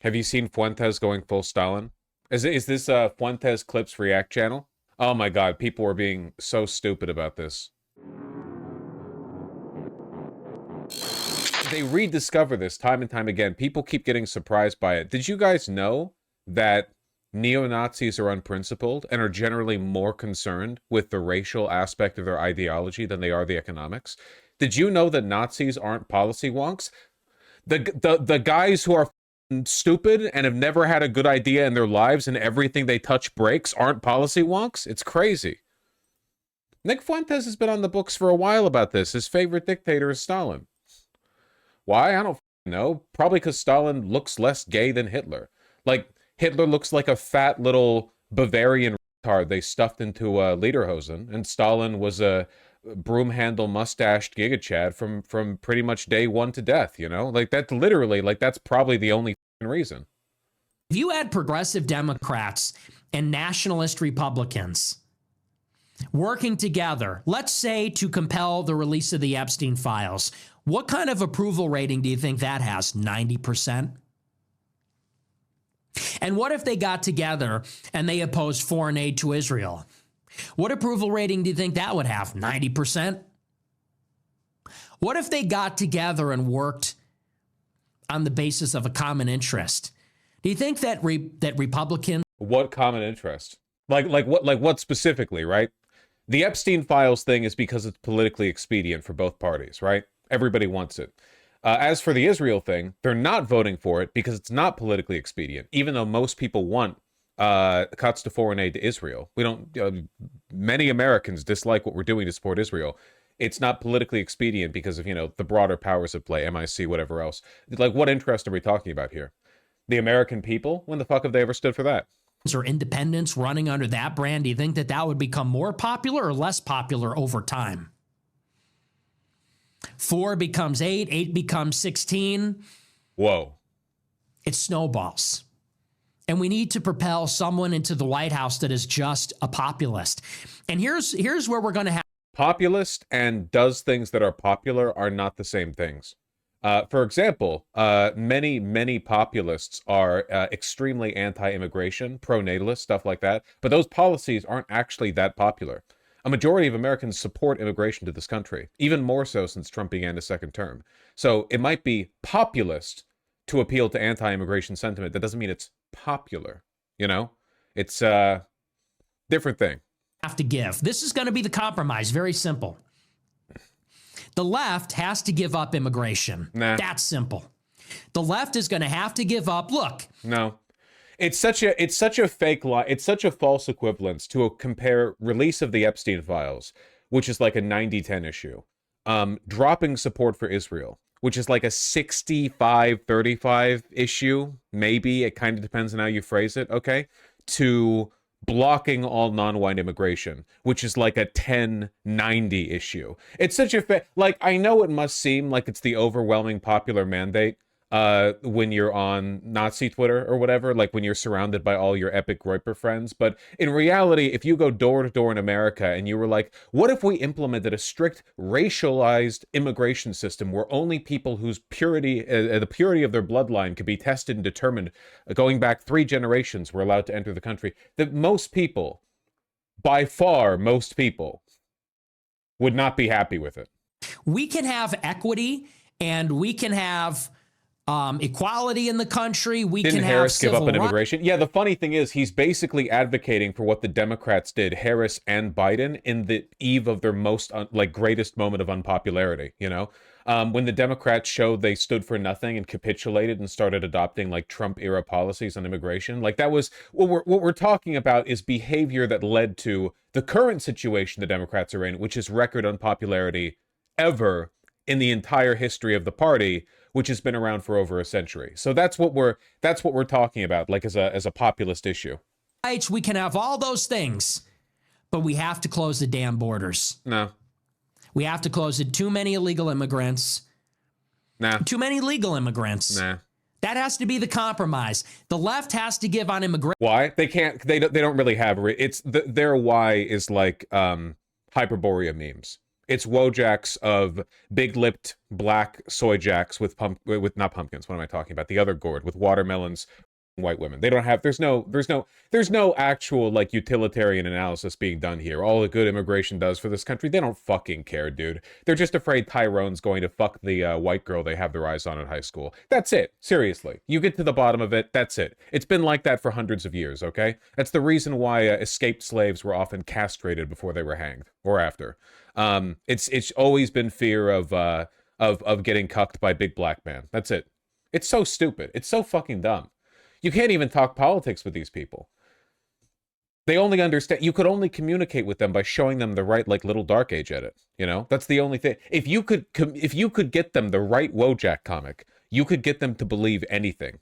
Have you seen Fuentes going full Stalin? Is this Fuentes Clips React channel? Oh my God, people are being so stupid about this. They rediscover this time and time again. People keep getting surprised by it. Did you guys know that neo-Nazis are unprincipled and are generally more concerned with the racial aspect of their ideology than they are the economics? Did you know that Nazis aren't policy wonks? The guys who are stupid and have never had a good idea in their lives and everything they touch breaks aren't policy wonks? It's crazy. Nick Fuentes has been on the books for a while about this. His favorite dictator is Stalin. Why? I don't know. Probably because Stalin looks less gay than Hitler. Like, Hitler looks like a fat little Bavarian retard they stuffed into a lederhosen, and Stalin was a broom handle mustached Giga Chad from pretty much day one to death, you know? Like, that's literally, like, that's probably the only reason. If you had progressive Democrats and nationalist Republicans working together, let's say to compel the release of the Epstein files, what kind of approval rating do you think that has? 90%? And what if they got together and they opposed foreign aid to Israel? What approval rating do you think that would have? 90%? What if they got together and worked on the basis of a common interest? Do you think that that Republicans... What common interest? Like what specifically, right? The Epstein files thing is because it's politically expedient for both parties, right? Everybody wants it. As for the Israel thing, they're not voting for it because it's not politically expedient, even though most people want cuts to foreign aid to Israel. We don't, many Americans dislike what we're doing to support Israel. It's not politically expedient because of, you know, the broader powers at play, MIC, whatever else. Like, what interest are we talking about here? The American people? When the fuck have they ever stood for that? or independents running under that brand, do you think that that would become more popular or less popular over time? 4 becomes 8, 8 becomes 16. Whoa. It snowballs. And we need to propel someone into the White House that is just a populist. And here's where we're going to have... Populist and does things that are popular are not the same things. For example, many populists are extremely anti-immigration, pro-natalist, stuff like that. But those policies aren't actually that popular. A majority of Americans support immigration to this country, even more so since Trump began his second term. So it might be populist to appeal to anti-immigration sentiment. That doesn't mean it's popular, you know? It's a different thing. Have to give. This is going to be the compromise. Very simple. The left has to give up immigration. Nah. That's simple. The left is going to have to give up. Look. No. It's such a fake lie. It's such a false equivalence to compare release of the Epstein files, which is like a 90-10 issue, dropping support for Israel, which is like a 65-35 issue. Maybe it kind of depends on how you phrase it. Okay. To blocking all non-white immigration, which is like a 10-90 issue. It's such a like, I know it must seem like it's the overwhelming popular mandate when you're on Nazi Twitter or whatever, like when you're surrounded by all your epic Groyper friends. But in reality, if you go door to door in America and you were like, what if we implemented a strict racialized immigration system where only people whose purity, the purity of their bloodline could be tested and determined going back 3 generations were allowed to enter the country, that most people, by far most people, would not be happy with it. We can have equity and we can have equality in the country. We Didn't can Harris have give up on immigration? Yeah, the funny thing is he's basically advocating for what the Democrats did, Harris and Biden, in the eve of their most greatest moment of unpopularity, you know? When the Democrats showed they stood for nothing and capitulated and started adopting like Trump era policies on immigration, like that was what we're talking about is behavior that led to the current situation the Democrats are in, which is record unpopularity ever in the entire history of the party, which has been around for over a century. So that's what we're talking about, like as a populist issue. We can have all those things, but we have to close the damn borders. No. We have to close it. Too many illegal immigrants. Nah. Too many legal immigrants. Nah. That has to be the compromise. The left has to give on immigration. Why? They can't. They don't really have. It's their why is like Hyperborea memes. It's Wojaks of big-lipped black soy jacks with not pumpkins. What am I talking about? The other gourd with watermelons, white women. They don't have. There's no actual like utilitarian analysis being done here. All the good immigration does for this country, they don't fucking care, dude. They're just afraid Tyrone's going to fuck the white girl they have their eyes on in high school. That's it. Seriously, you get to the bottom of it. That's it. It's been like that for hundreds of years. Okay, that's the reason why escaped slaves were often castrated before they were hanged or after. It's always been fear of getting cucked by big black man. That's it. It's so stupid. It's so fucking dumb. You can't even talk politics with these people. They only understand. You could only communicate with them by showing them the right, like, little Dark Age edit. You know, that's the only thing. If you could get them the right Wojak comic, you could get them to believe anything.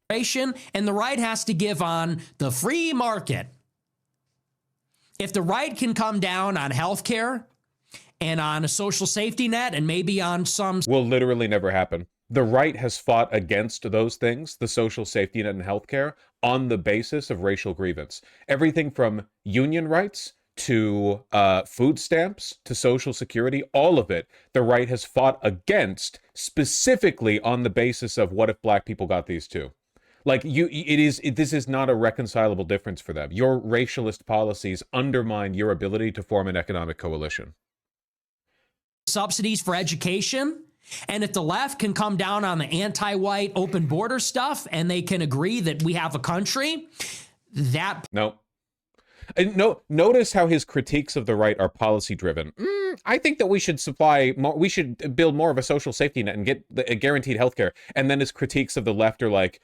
And the right has to give on the free market. If the right can come down on healthcare and on a social safety net and maybe on some... Will literally never happen. The right has fought against those things, the social safety net and healthcare, on the basis of racial grievance. Everything from union rights to food stamps to social security, all of it, the right has fought against specifically on the basis of what if black people got these too. Like, this is not a reconcilable difference for them. Your racialist policies undermine your ability to form an economic coalition. Subsidies for education. And if the left can come down on the anti-white open border stuff and they can agree that we have a country, that... No. Notice how his critiques of the right are policy driven. I think that we should supply more, we should build more of a social safety net and get a guaranteed healthcare. And then his critiques of the left are like,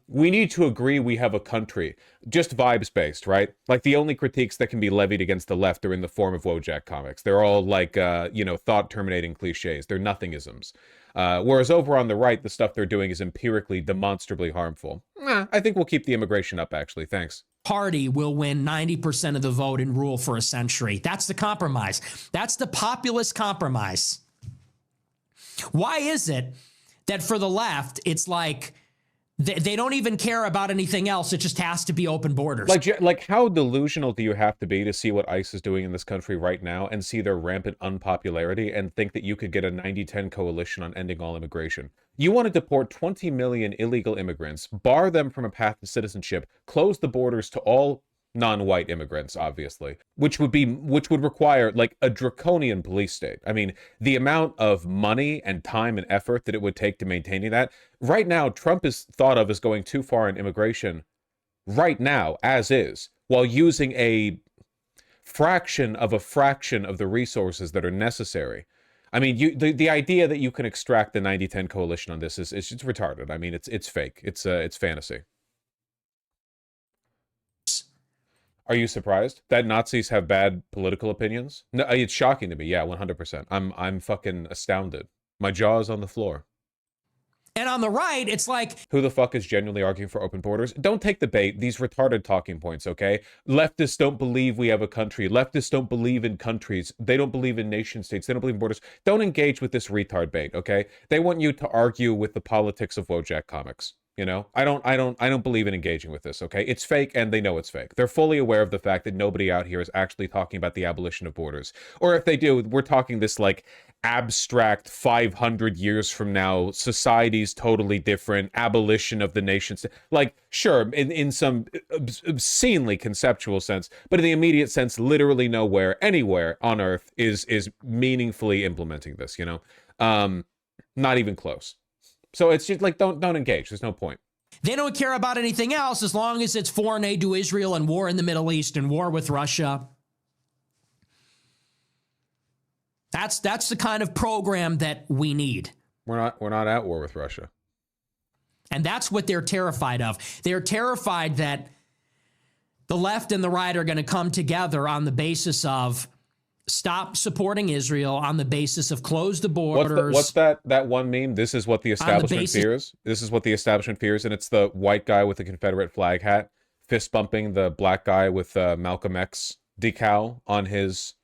we need to agree we have a country. Just vibes based, right? Like, the only critiques that can be levied against the left are in the form of Wojak comics. They're all like, thought terminating cliches. They're nothingisms. Whereas over on the right, the stuff they're doing is empirically demonstrably harmful. I think we'll keep the immigration up, actually. Thanks. Party will win 90% of the vote and rule for a century. That's the compromise. That's the populist compromise. Why is it that for the left, it's like, they don't even care about anything else. It just has to be open borders. Like, how delusional do you have to be to see what ICE is doing in this country right now and see their rampant unpopularity and think that you could get a 90-10 coalition on ending all immigration? You want to deport 20 million illegal immigrants, bar them from a path to citizenship, close the borders to all non-white immigrants, obviously, which would require like a draconian police state. I mean, the amount of money and time and effort that it would take to maintaining that. Right now, Trump is thought of as going too far in immigration right now, as is, while using a fraction of the resources that are necessary. I mean, the idea that you can extract the 90-10 coalition on this is just retarded. I mean, it's fake. It's fantasy. Are you surprised that Nazis have bad political opinions? No, it's shocking to me. Yeah, 100%. I'm fucking astounded. My jaw is on the floor. And on the right, it's like... Who the fuck is genuinely arguing for open borders? Don't take the bait. These retarded talking points, okay? Leftists don't believe we have a country. Leftists don't believe in countries. They don't believe in nation states. They don't believe in borders. Don't engage with this retard bait, okay? They want you to argue with the politics of Wojak comics. You know, I don't believe in engaging with this, okay? It's fake, and they know it's fake. They're fully aware of the fact that nobody out here is actually talking about the abolition of borders. Or if they do, we're talking this, like, abstract 500 years from now, society's totally different, abolition of the nation state. Like, sure, in some obscenely conceptual sense, but in the immediate sense, literally nowhere, anywhere on Earth is meaningfully implementing this, you know? Not even close. So it's just like, don't engage. There's no point. They don't care about anything else as long as it's foreign aid to Israel and war in the Middle East and war with Russia. That's the kind of program that we need. We're not at war with Russia. And that's what they're terrified of. They're terrified that the left and the right are going to come together on the basis of stop supporting Israel, on the basis of close the borders. What's that one meme? This is what the establishment fears. This is what the establishment fears, and it's the white guy with the Confederate flag hat fist bumping the black guy with Malcolm X decal on his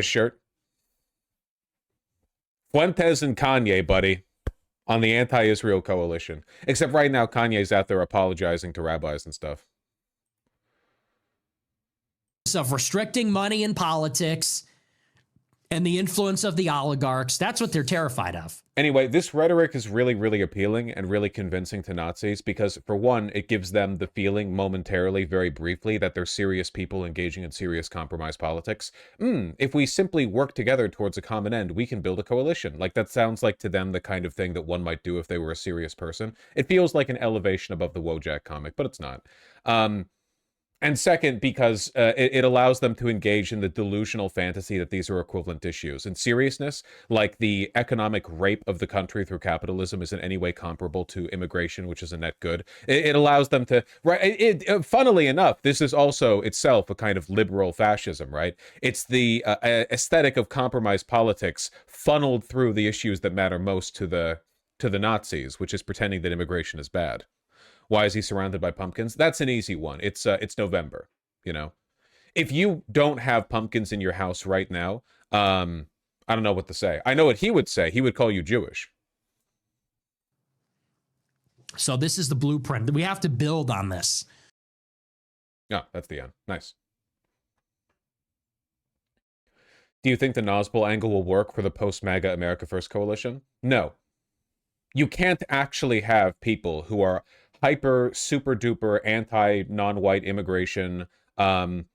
shirt. Fuentes and Kanye, buddy, on the anti-Israel coalition. Except right now, Kanye's out there apologizing to rabbis and stuff. Of restricting money in politics, and the influence of the oligarchs. That's what they're terrified of. Anyway, this rhetoric is really, really appealing and really convincing to Nazis because, for one, it gives them the feeling momentarily, very briefly, that they're serious people engaging in serious compromise politics. If we simply work together towards a common end, we can build a coalition. Like, that sounds like to them the kind of thing that one might do if they were a serious person. It feels like an elevation above the Wojak comic, but it's not. And second, because it allows them to engage in the delusional fantasy that these are equivalent issues. In seriousness, like the economic rape of the country through capitalism is in any way comparable to immigration, which is a net good. It allows them to, right? Funnily enough, this is also itself a kind of liberal fascism, right? It's the aesthetic of compromise politics funneled through the issues that matter most to the Nazis, which is pretending that immigration is bad. Why is he surrounded by pumpkins? That's an easy one. It's November, you know. If you don't have pumpkins in your house right now, I don't know what to say. I know what he would say. He would call you Jewish. So this is the blueprint. We have to build on this. Yeah, that's the end. Nice. Do you think the Nosbol angle will work for the post-MAGA America First coalition? No. You can't actually have people who are hyper, super duper anti-non-white immigration,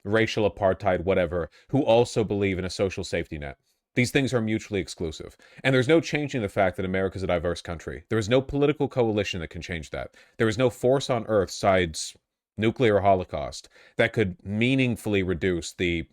racial apartheid, whatever, who also believe in a social safety net. These things are mutually exclusive. And there's no changing the fact that America is a diverse country. There is no political coalition that can change that. There is no force on earth, besides nuclear holocaust, that could meaningfully reduce the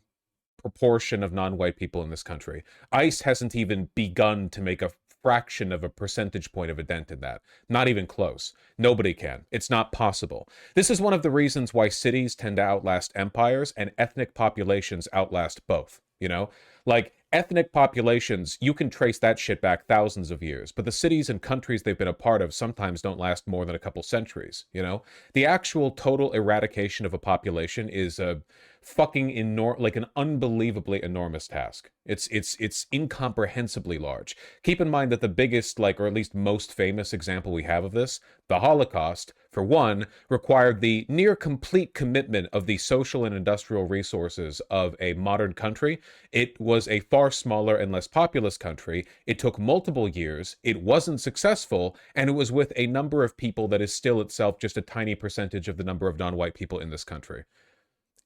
proportion of non-white people in this country. ICE hasn't even begun to make a fraction of a percentage point of a dent in that. Not even close. Nobody can. It's not possible. This is one of the reasons why cities tend to outlast empires and ethnic populations outlast both, you know? Like, ethnic populations, you can trace that shit back thousands of years, but the cities and countries they've been a part of sometimes don't last more than a couple centuries, you know? The actual total eradication of a population is a fucking like an unbelievably enormous task. It's incomprehensibly large. Keep in mind that the biggest, like, or at least most famous example we have of this, the Holocaust, for one, required the near complete commitment of the social and industrial resources of a modern country. It was a far smaller and less populous country. It took multiple years. It wasn't successful, and it was with a number of people that is still itself just a tiny percentage of the number of non-white people in this country.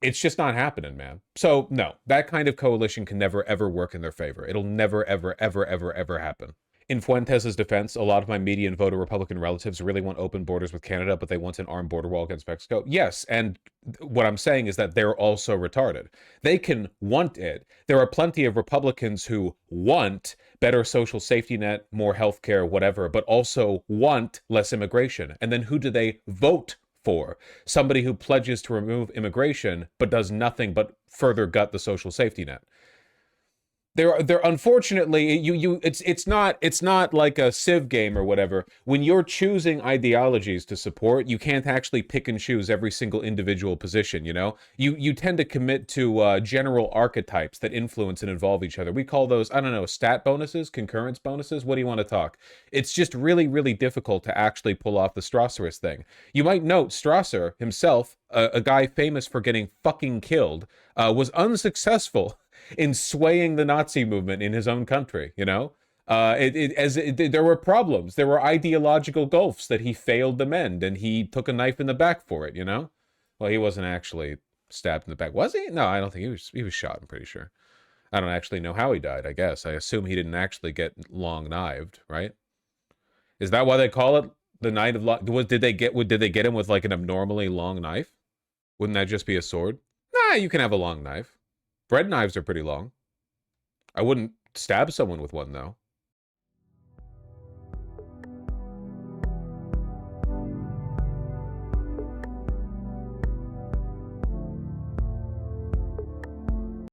It's just not happening, man. So, no, that kind of coalition can never, ever work in their favor. It'll never, ever, ever, ever, ever happen. In Fuentes' defense, a lot of my median voter Republican relatives really want open borders with Canada, but they want an armed border wall against Mexico. Yes, and what I'm saying is that they're also retarded. They can want it. There are plenty of Republicans who want better social safety net, more health care, whatever, but also want less immigration. And then who do they vote for? Somebody who pledges to remove immigration but does nothing but further gut the social safety net. They're unfortunately, it's not like a Civ game or whatever. When you're choosing ideologies to support, you can't actually pick and choose every single individual position, you know? You tend to commit to general archetypes that influence and involve each other. We call those, I don't know, stat bonuses, concurrence bonuses. What do you want to talk? It's just really, really difficult to actually pull off the Strasserist thing. You might note Strasser himself, a guy famous for getting fucking killed, was unsuccessful in swaying the Nazi movement in his own country, you know? There were problems. There were ideological gulfs that he failed to mend, and he took a knife in the back for it, you know? Well, he wasn't actually stabbed in the back. Was he? No, I don't think he was shot, I'm pretty sure. I don't actually know how he died, I guess. I assume he didn't actually get long-knived, right? Is that why they call it the Night of Long... Did they get him with, like, an abnormally long knife? Wouldn't that just be a sword? Nah, you can have a long knife. Bread knives are pretty long. I wouldn't stab someone with one, though.